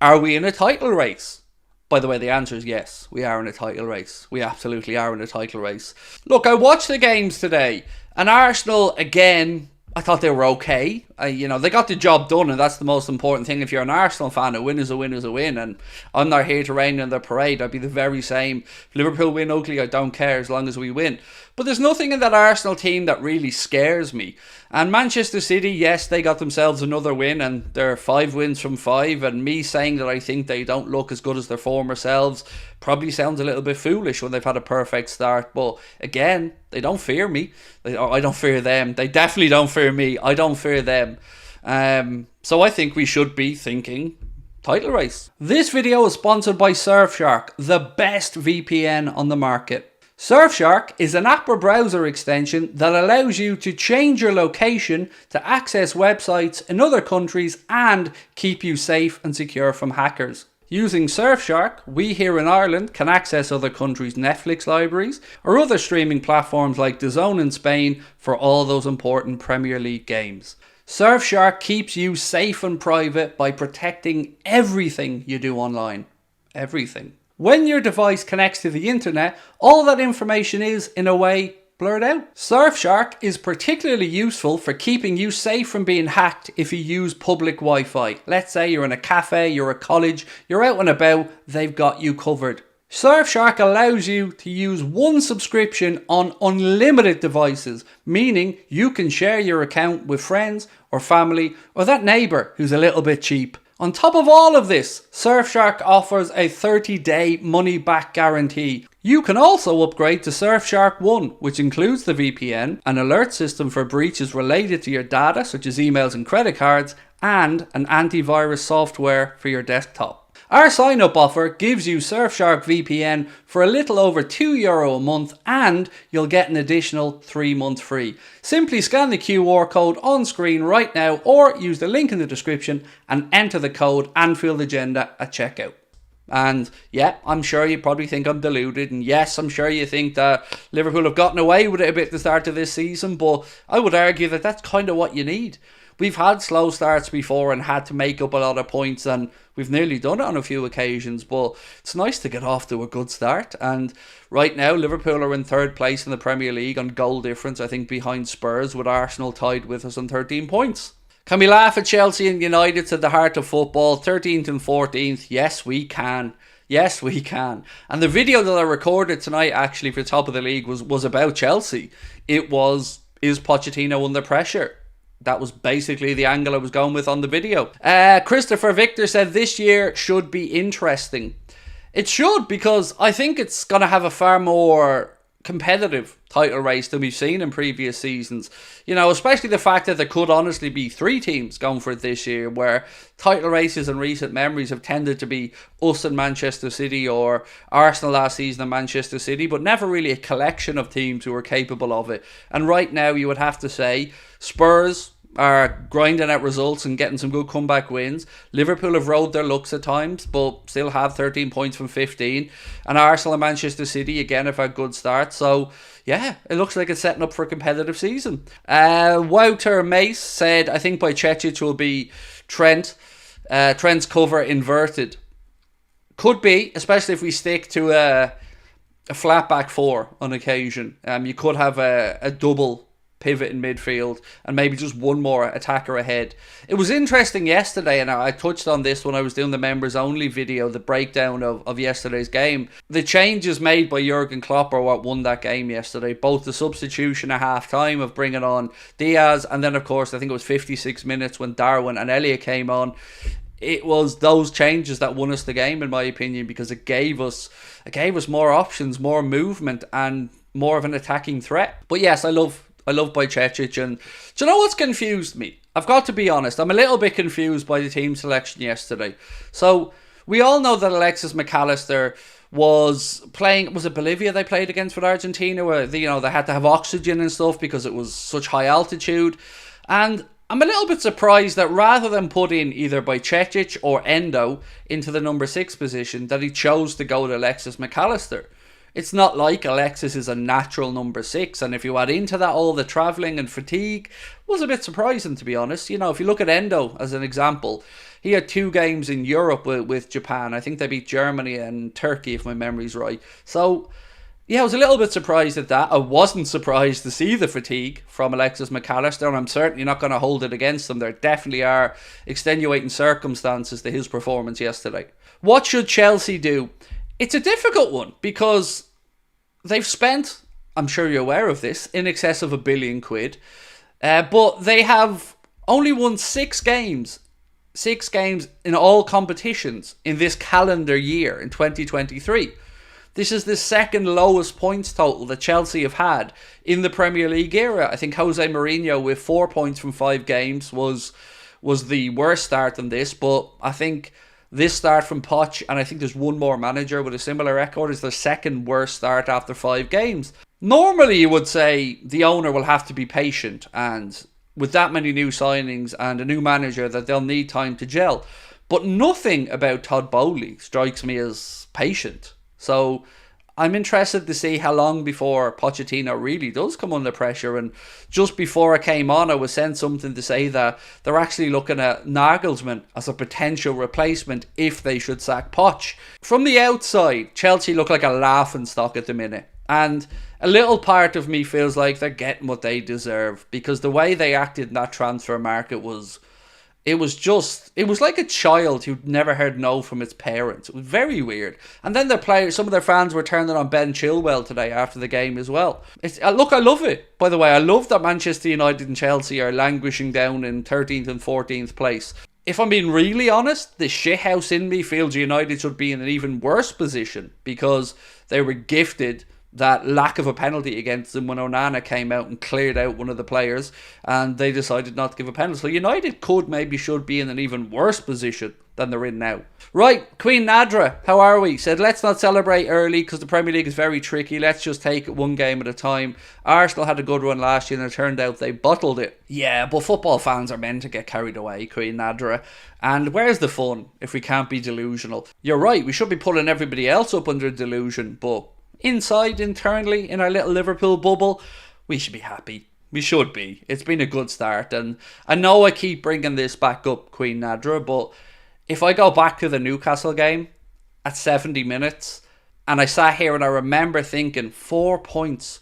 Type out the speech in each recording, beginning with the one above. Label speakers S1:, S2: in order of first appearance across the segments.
S1: Are we in a title race? By the way, the answer is yes. We are in a title race. We absolutely are in a title race. Look, I watched the games today, and Arsenal, again, I thought they were okay. They got the job done, and that's the most important thing. If you're an Arsenal fan, a win is a win is a win, and I'm not here to rain in the parade. I'd be the very same. If Liverpool win ugly, I don't care as long as we win. But there's nothing in that Arsenal team that really scares me. And Manchester City, yes, they got themselves another win, and they're 5 wins from 5, and me saying that I think they don't look as good as their former selves probably sounds a little bit foolish when they've had a perfect start. But again, they don't fear me. I don't fear them. They definitely don't fear me. I don't fear them. So I think we should be thinking title race. This video is sponsored by Surfshark, the best VPN on the market. Surfshark is an app or browser extension that allows you to change your location to access websites in other countries and keep you safe and secure from hackers. Using Surfshark, we here in Ireland can access other countries' Netflix libraries or other streaming platforms like DAZN in Spain for all those important Premier League games. Surfshark keeps you safe and private by protecting everything you do online. Everything. When your device connects to the internet, all that information is, in a way, blurred out. Surfshark is particularly useful for keeping you safe from being hacked if you use public Wi-Fi. Let's say you're in a cafe, you're at college, you're out and about, they've got you covered. Surfshark allows you to use one subscription on unlimited devices, meaning you can share your account with friends or family or that neighbour who's a little bit cheap. On top of all of this, Surfshark offers a 30-day money-back guarantee. You can also upgrade to Surfshark One, which includes the VPN, an alert system for breaches related to your data, such as emails and credit cards, and an antivirus software for your desktop. Our sign-up offer gives you Surfshark VPN for a little over €2 a month, and you'll get an additional 3 months free. Simply scan the QR code on screen right now or use the link in the description and enter the code Anfield Agenda at checkout. And yeah, I'm sure you probably think I'm deluded, and yes, I'm sure you think that Liverpool have gotten away with it a bit at the start of this season, but I would argue that that's kind of what you need. We've had slow starts before and had to make up a lot of points, and we've nearly done it on a few occasions, but it's nice to get off to a good start. And right now, Liverpool are in 3rd place in the Premier League on goal difference, I think behind Spurs, with Arsenal tied with us on 13 points. Can we laugh at Chelsea and United to the heart of football, 13th and 14th? Yes, we can. Yes, we can. And the video that I recorded tonight, actually, for top of the league was about Chelsea. It was, is Pochettino under pressure? That was basically the angle I was going with on the video. Christopher Victor said this year should be interesting. It should, because I think it's going to have a far more competitive title race than we've seen in previous seasons. You know, especially the fact that there could honestly be 3 teams going for it this year, where title races in recent memories have tended to be us and Manchester City, or Arsenal last season and Manchester City, but never really a collection of teams who are capable of it. And right now you would have to say Spurs are grinding out results and getting some good comeback wins. Liverpool have rode their lucks at times, but still have 13 points from 15. And Arsenal and Manchester City, again, have had good starts. So, yeah, it looks like it's setting up for a competitive season. Wouter Mace said, I think by Cecic will be Trent's cover inverted. Could be, especially if we stick to a flat back 4 on occasion. You could have a double pivot in midfield and maybe just one more attacker ahead. It was interesting yesterday, and I touched on this when I was doing the members only video, the breakdown of yesterday's game. The changes made by Jurgen Klopp are what won that game yesterday. Both the substitution at half time of bringing on Diaz, and then of course I think it was 56 minutes when Darwin and Elliott came on. It was those changes that won us the game, in my opinion, because it gave us more options, more movement, and more of an attacking threat. But yes, I love by Cecic, and do you know what's confused me? I've got to be honest, I'm a little bit confused by the team selection yesterday. So we all know that Alexis McAllister was playing, was it Bolivia they played against with Argentina, where they had to have oxygen and stuff because it was such high altitude. And I'm a little bit surprised that rather than put in either by Cecic or Endo into the number 6 position, that he chose to go to Alexis McAllister. It's not like Alexis is a natural number 6, and if you add into that all the travelling and fatigue, was a bit surprising, to be honest. If you look at Endo as an example, he had 2 games in Europe with Japan. I think they beat Germany and Turkey, if my memory's right. So yeah, I was a little bit surprised at that. I wasn't surprised to see the fatigue from Alexis McAllister, and I'm certainly not going to hold it against them. There definitely are extenuating circumstances to his performance yesterday. What should Chelsea do? It's a difficult one because they've spent, I'm sure you're aware of this, in excess of £1 billion. But they have only won 6 games. 6 games in all competitions in this calendar year in 2023. This is the second lowest points total that Chelsea have had in the Premier League era. I think Jose Mourinho with 4 points from 5 games was the worst start than this. But I think this start from Poch, and I think there's one more manager with a similar record, is their second worst start after 5 games. Normally you would say the owner will have to be patient, and with that many new signings and a new manager that they'll need time to gel. But nothing about Todd Bowley strikes me as patient. So I'm interested to see how long before Pochettino really does come under pressure. And just before I came on, I was sent something to say that they're actually looking at Nagelsmann as a potential replacement if they should sack Poch. From the outside, Chelsea look like a laughingstock at the minute. And a little part of me feels like they're getting what they deserve, because the way they acted in that transfer market was like a child who'd never heard no from its parents. It was very weird. And then some of their fans were turning on Ben Chilwell today after the game as well. Look, I love it. By the way, I love that Manchester United and Chelsea are languishing down in 13th and 14th place. If I'm being really honest, the shithouse in me feels United should be in an even worse position, because they were gifted that lack of a penalty against them when Onana came out and cleared out one of the players, and they decided not to give a penalty. So United should be in an even worse position than they're in now. Right, Queen Nadra, how are we? Said, let's not celebrate early because the Premier League is very tricky. Let's just take it one game at a time. Arsenal had a good run last year and it turned out they bottled it. Yeah, but football fans are meant to get carried away, Queen Nadra. And where's the fun if we can't be delusional? You're right, we should be pulling everybody else up under delusion, but internally, in our little Liverpool bubble, we should be happy. We should be. It's been a good start, and I know I keep bringing this back up, Queen Nadra, but if I go back to the Newcastle game at 70 minutes, and I sat here and I remember thinking 4 points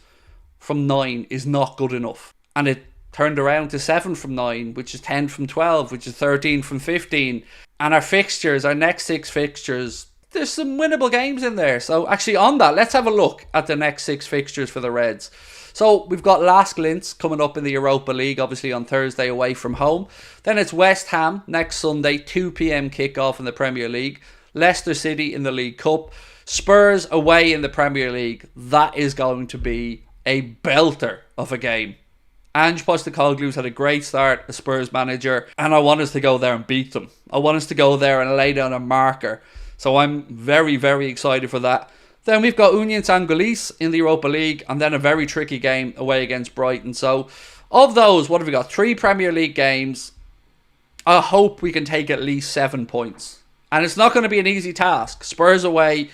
S1: from 9 is not good enough, and it turned around to 7 from 9, which is 10 from 12, which is 13 from 15, and our next 6 fixtures, there's some winnable games in there. So actually on that, let's have a look at the next 6 fixtures for the Reds. So we've got Las Glints coming up in the Europa League, obviously on Thursday away from home. Then it's West Ham next Sunday, 2 p.m. kickoff in the Premier League. Leicester City in the League Cup. Spurs away in the Premier League. That is going to be a belter of a game. Ange Postecoglou's had a great start as Spurs manager, and I want us to go there and beat them. I want us to go there and lay down a marker. So I'm very, very excited for that. Then we've got Union Saint-Gilloise in the Europa League, and then a very tricky game away against Brighton. So of those, what have we got? 3 Premier League games. I hope we can take at least 7 points. And it's not going to be an easy task. Spurs away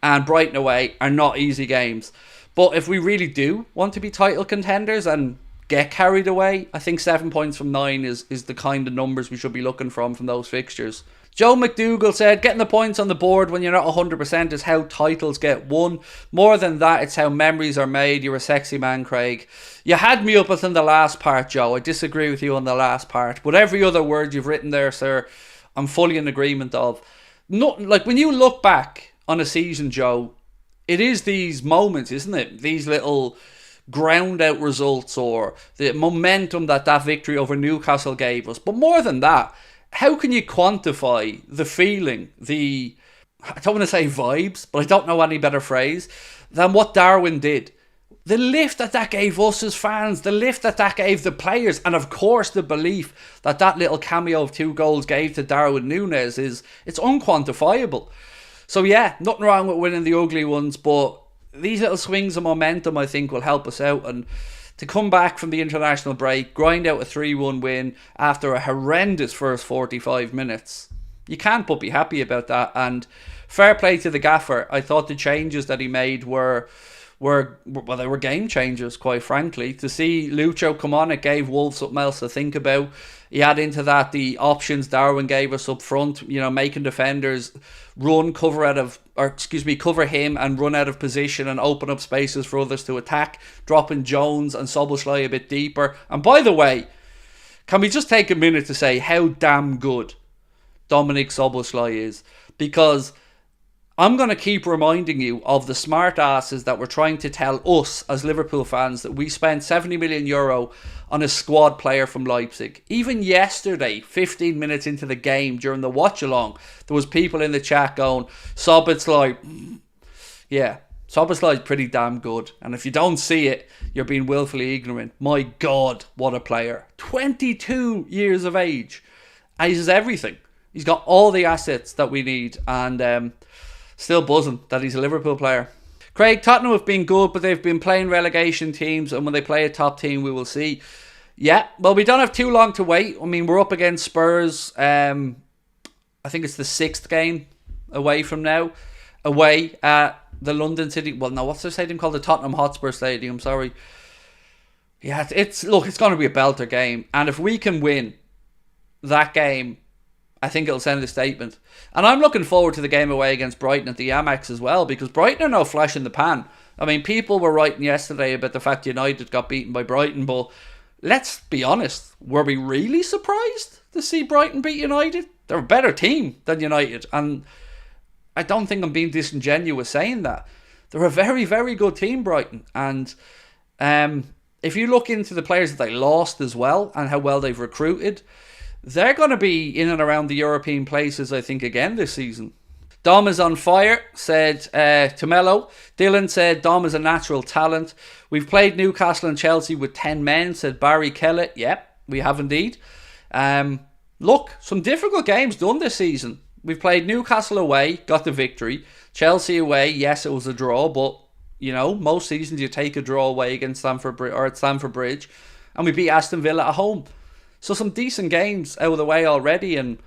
S1: and Brighton away are not easy games. But if we really do want to be title contenders and get carried away, I think 7 points from 9 is the kind of numbers we should be looking from those fixtures. Joe McDougall said, getting the points on the board when you're not 100% is how titles get won. More than that, it's how memories are made. You're a sexy man, Craig. You had me up within the last part, Joe. I disagree with you on the last part. But every other word you've written there, sir, I'm fully in agreement of. Like when you look back on a season, Joe, it is these moments, isn't it? These little ground out results or the momentum that victory over Newcastle gave us. But more than that, how can you quantify the feeling, I don't want to say vibes, but I don't know any better phrase, than what Darwin did? The lift that gave us as fans, the lift that gave the players, and of course the belief that little cameo of 2 goals gave to Darwin Núñez it's unquantifiable. So yeah, nothing wrong with winning the ugly ones, but these little swings of momentum I think will help us out, and to come back from the international break, grind out a 3-1 win after a horrendous first 45 minutes. You can't but be happy about that. And fair play to the gaffer. I thought the changes that he made were they were game changers, quite frankly. To see Lucho come on, it gave Wolves something else to think about. He add into that the options Darwin gave us up front, making defenders cover him and run out of position and open up spaces for others to attack, dropping Jones and Szoboszlai a bit deeper. And by the way, can we just take a minute to say how damn good Dominik Szoboszlai is? Because I'm going to keep reminding you of the smart asses that were trying to tell us as Liverpool fans that we spent €70 million on a squad player from Leipzig. Even yesterday, 15 minutes into the game during the watch along, there was people in the chat going, Szoboszlai, yeah, Szoboszlai's pretty damn good. And if you don't see it, you're being willfully ignorant. My God, what a player. 22 years of age. And he's everything. He's got all the assets that we need. And still buzzing that he's a Liverpool player. Craig, Tottenham have been good, but they've been playing relegation teams, and when they play a top team, we will see. Yeah, well, we don't have too long to wait. I mean, we're up against Spurs. I think it's the 6th game away from now. Away at the London City. Well, no, what's the stadium called? The Tottenham Hotspur Stadium, sorry. Yeah, it's going to be a belter game. And if we can win that game, I think it'll send a statement. And I'm looking forward to the game away against Brighton at the Amex as well, because Brighton are no flash in the pan. I mean, people were writing yesterday about the fact United got beaten by Brighton, but let's be honest, were we really surprised to see Brighton beat United? They're a better team than United, and I don't think I'm being disingenuous saying that. They're a very, very good team, Brighton, and if you look into the players that they lost as well, and how well they've recruited, they're going to be in and around the European places, I think, again this season. Dom is on fire, said to Mello. Dylan said Dom is a natural talent. We've played Newcastle and Chelsea with 10 men, said Barry Kellett. Yep, we have indeed. Look, some difficult games done this season. We've played Newcastle away, got the victory. Chelsea away, yes, it was a draw, but, most seasons you take a draw away against Stamford Bridge. And we beat Aston Villa at home. So some decent games out of the way already, and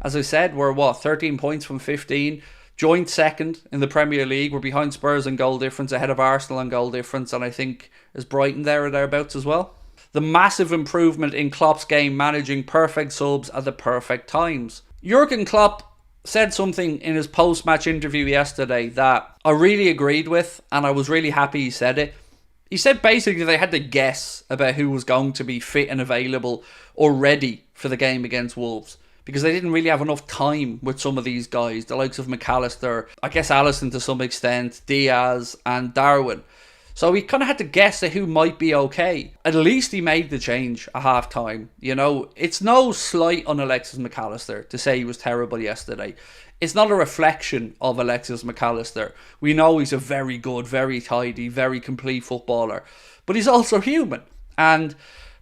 S1: as I said, we're 13 points from 15, joint second in the Premier League. We're behind Spurs in goal difference, ahead of Arsenal in goal difference, and I think is Brighton there or thereabouts as well. The massive improvement in Klopp's game, managing perfect subs at the perfect times. Jurgen Klopp said something in his post-match interview yesterday that I really agreed with, and I was really happy he said it. He said basically they had to guess about who was going to be fit and available or ready for the game against Wolves, because they didn't really have enough time with some of these guys, the likes of McAllister, I guess Alisson to some extent, Diaz and Darwin. So he kind of had to guess at who might be okay. At least he made the change at half time. It's no slight on Alexis McAllister to say he was terrible yesterday. It's not a reflection of Alexis McAllister. We know he's a very good, very tidy, very complete footballer. But he's also human. And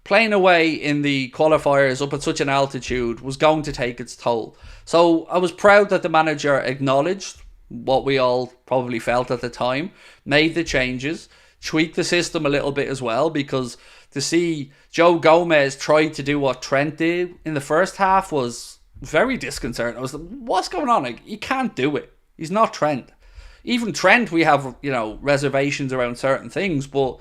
S1: playing away in the qualifiers up at such an altitude was going to take its toll. So I was proud that the manager acknowledged what we all probably felt at the time, made the changes, tweaked the system a little bit as well, because to see Joe Gomez try to do what Trent did in the first half was very disconcerting. I was like, what's going on? Like, he can't do it. He's not Trent. Even Trent, we have, reservations around certain things, but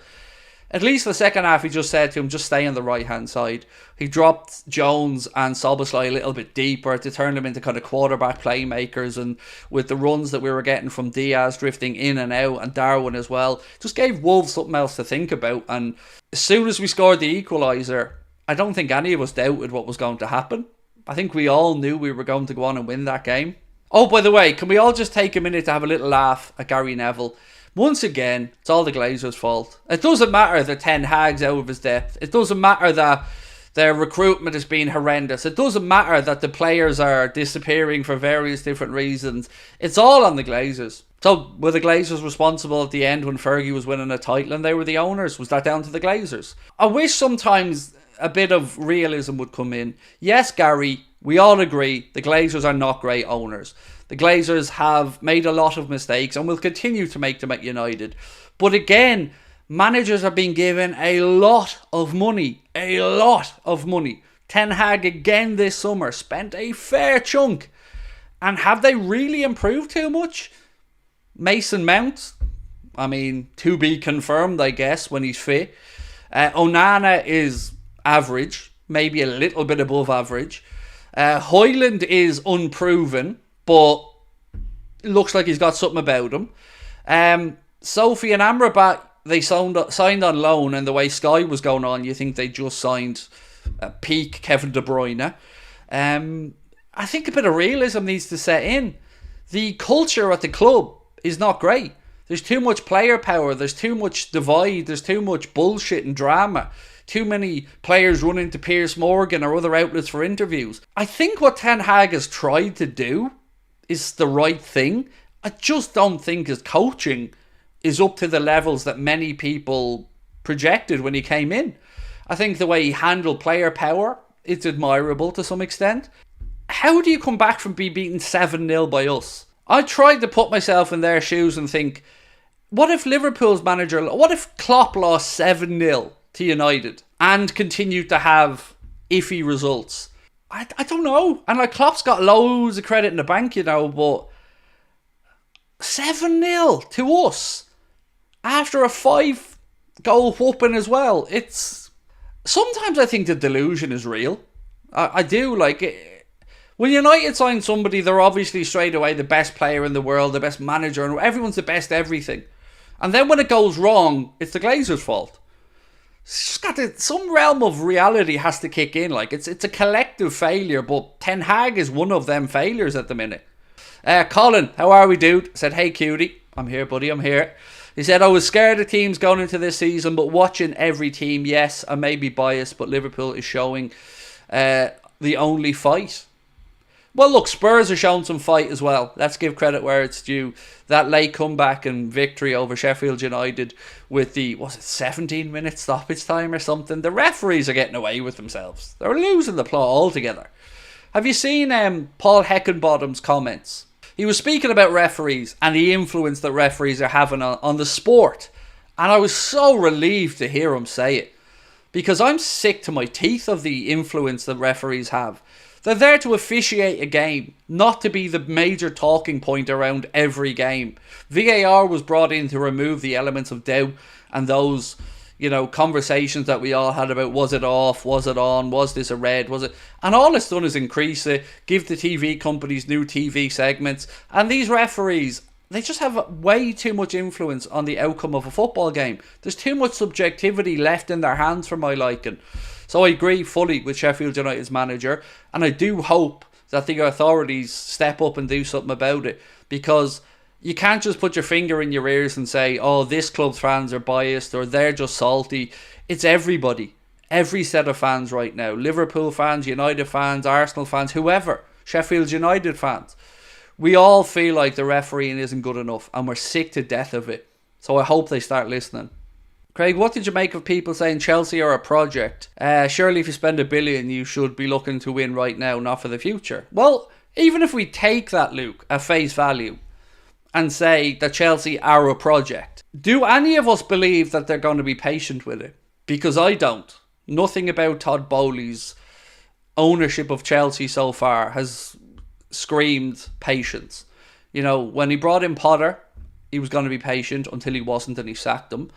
S1: at least the second half, he just said to him, just stay on the right-hand side. He dropped Jones and Szoboszlai a little bit deeper to turn them into kind of quarterback playmakers, and with the runs that we were getting from Diaz drifting in and out, and Darwin as well, just gave Wolves something else to think about. And as soon as we scored the equaliser, I don't think any of us doubted what was going to happen. I think we all knew we were going to go on and win that game. Oh, by the way, can we all just take a minute to have a little laugh at Gary Neville? Once again, it's all the Glazers' fault. It doesn't matter that Ten Hag's out of his depth. It doesn't matter that their recruitment has been horrendous. It doesn't matter that the players are disappearing for various different reasons. It's all on the Glazers. So were the Glazers responsible at the end when Fergie was winning a title and they were the owners? Was that down to the Glazers? I wish sometimes a bit of realism would come in. Yes, Gary, we all agree the Glazers are not great owners. The Glazers have made a lot of mistakes and will continue to make them at United. But again, managers are being given a lot of money. A lot of money. Ten Hag again this summer spent a fair chunk And have they really improved too much? Mason Mount, I mean, to be confirmed, I guess, when he's fit. Onana is average, maybe a little bit above average. Hoyland is unproven, but it looks like he's got something about him. Sophie and Amrabat, they signed on loan, and the way Sky was going on, you think they just signed peak Kevin De Bruyne. I think a bit of realism needs to set in. The culture at the club is not great. There's too much player power. There's too much divide. There's too much bullshit and drama. Too many players run into Piers Morgan or other outlets for interviews. I think what Ten Hag has tried to do is the right thing. I just don't think his coaching is up to the levels that many people projected when he came in. I think the way he handled player power is admirable to some extent. How do you come back from being beaten 7-0 by us? I tried to put myself in their shoes and think, what if Liverpool's manager, what if Klopp lost 7-0 to United and continued to have iffy results? I don't know. And like, Klopp's got loads of credit in the bank, you know, but 7-0 to us after a 5-goal whooping as well. It's sometimes I think the delusion is real. I do like it. When United sign somebody, they're obviously straight away the best player in the world, the best manager, and everyone's the best everything. And then when it goes wrong, it's the Glazers' fault. It's just got to, some realm of reality has to kick in. Like it's a collective failure, but Ten Hag is one of them failures at the minute. Colin, how are we, dude? Said, hey, cutie. I'm here, buddy. I'm here. He said, I was scared of teams going into this season, but watching every team, yes, I may be biased, but Liverpool is showing the only fight. Well, look, Spurs are showing some fight as well. Let's give credit where it's due. That late comeback and victory over Sheffield United with the, 17-minute stoppage time or something? The referees are getting away with themselves. They're losing the plot altogether. Have you seen Paul Heckenbottom's comments? He was speaking about referees and the influence that referees are having on the sport. And I was so relieved to hear him say it. Because I'm sick to my teeth of the influence that referees have. They're there to officiate a game, not to be the major talking point around every game. VAR was brought in to remove the elements of doubt and those, conversations that we all had about, was it off, was it on, was this a red, was it... And all it's done is increase it, give the TV companies new TV segments, and these referees, they just have way too much influence on the outcome of a football game. There's too much subjectivity left in their hands for my liking. So I agree fully with Sheffield United's manager, and I do hope that the authorities step up and do something about it, because you can't just put your finger in your ears and say, oh, this club's fans are biased or they're just salty. It's everybody, every set of fans right now. Liverpool fans, United fans, Arsenal fans, whoever, Sheffield United fans. We all feel like the refereeing isn't good enough and we're sick to death of it. So I hope they start listening. Craig, what did you make of people saying Chelsea are a project? Surely if you spend $1 billion, you should be looking to win right now, not for the future. Well, even if we take that, Luke, at face value and say that Chelsea are a project, do any of us believe that they're going to be patient with it? Because I don't. Nothing about Todd Bowley's ownership of Chelsea so far has screamed patience. When he brought in Potter, he was going to be patient until he wasn't, and he sacked him.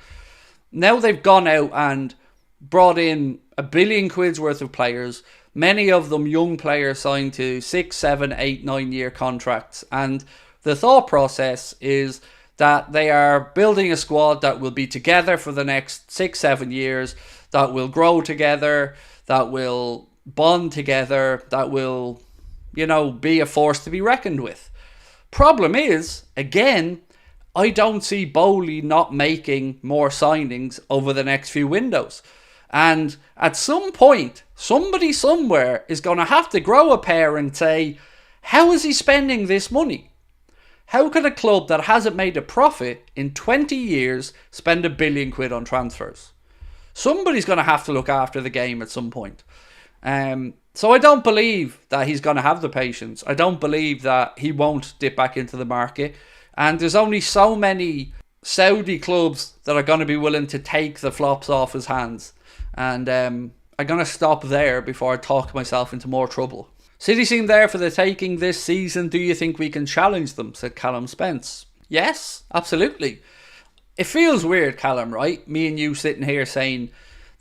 S1: Now they've gone out and brought in £1 billion worth of players, many of them young players signed to 6, 7, 8, 9 year contracts. And the thought process is that they are building a squad that will be together for the next 6, 7 years, that will grow together, that will bond together, that will, be a force to be reckoned with. Problem is, again, I don't see Bowley not making more signings over the next few windows. And at some point, somebody somewhere is going to have to grow a pair and say, how is he spending this money? How can a club that hasn't made a profit in 20 years spend £1 billion on transfers? Somebody's going to have to look after the game at some point. So I don't believe that he's going to have the patience. I don't believe that he won't dip back into the market. And there's only so many Saudi clubs that are going to be willing to take the flops off his hands. And I'm going to stop there before I talk myself into more trouble. City seem there for the taking this season. Do you think we can challenge them? Said Callum Spence. Yes, absolutely. It feels weird, Callum, right? Me and you sitting here saying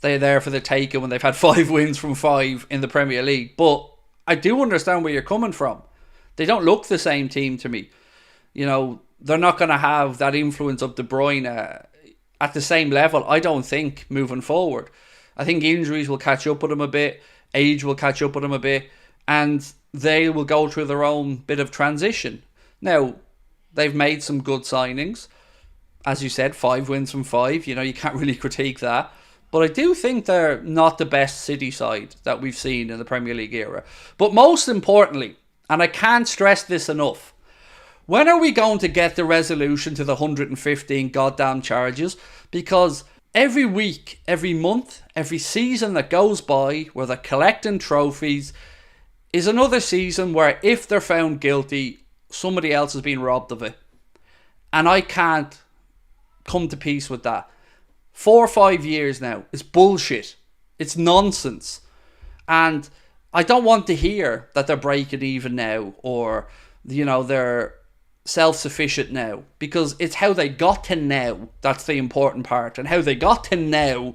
S1: they're there for the taking when they've had 5 wins from 5 in the Premier League. But I do understand where you're coming from. They don't look the same team to me. You know, they're not going to have that influence of De Bruyne at the same level, I don't think, moving forward. I think injuries will catch up with them a bit. Age will catch up with them a bit. And they will go through their own bit of transition. Now, they've made some good signings. As you said, 5 wins from 5. You know, you can't really critique that. But I do think they're not the best City side that we've seen in the Premier League era. But most importantly, and I can't stress this enough, when are we going to get the resolution to the 115 goddamn charges? Because every week, every month, every season that goes by where they're collecting trophies is another season where if they're found guilty, somebody else has been robbed of it. And I can't come to peace with that. 4 or 5 years now. It's bullshit. It's nonsense. And I don't want to hear that they're breaking even now or, you know, they're self-sufficient now, because it's how they got to now that's the important part, and how they got to now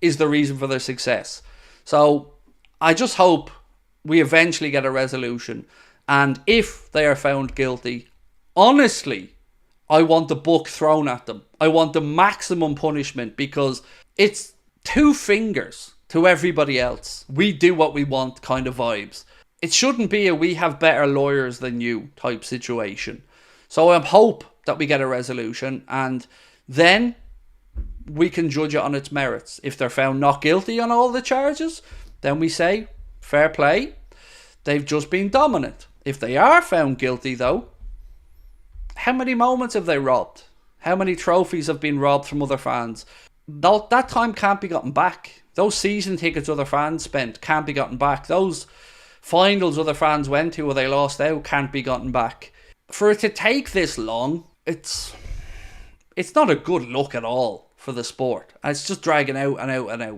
S1: is the reason for their success. So I just hope we eventually get a resolution, and if they are found guilty, honestly, I want the book thrown at them. I want the maximum punishment, because it's 2 fingers to everybody else. We do what we want kind of vibes. It shouldn't be a we have better lawyers than you type situation. So I hope that we get a resolution, and then we can judge it on its merits. If they're found not guilty on all the charges, then we say, fair play, they've just been dominant. If they are found guilty though, how many moments have they robbed? How many trophies have been robbed from other fans? That time can't be gotten back. Those season tickets other fans spent can't be gotten back. Those finals other fans went to where they lost out can't be gotten back. For it to take this long, it's not a good look at all for the sport. And it's just dragging out and out and out.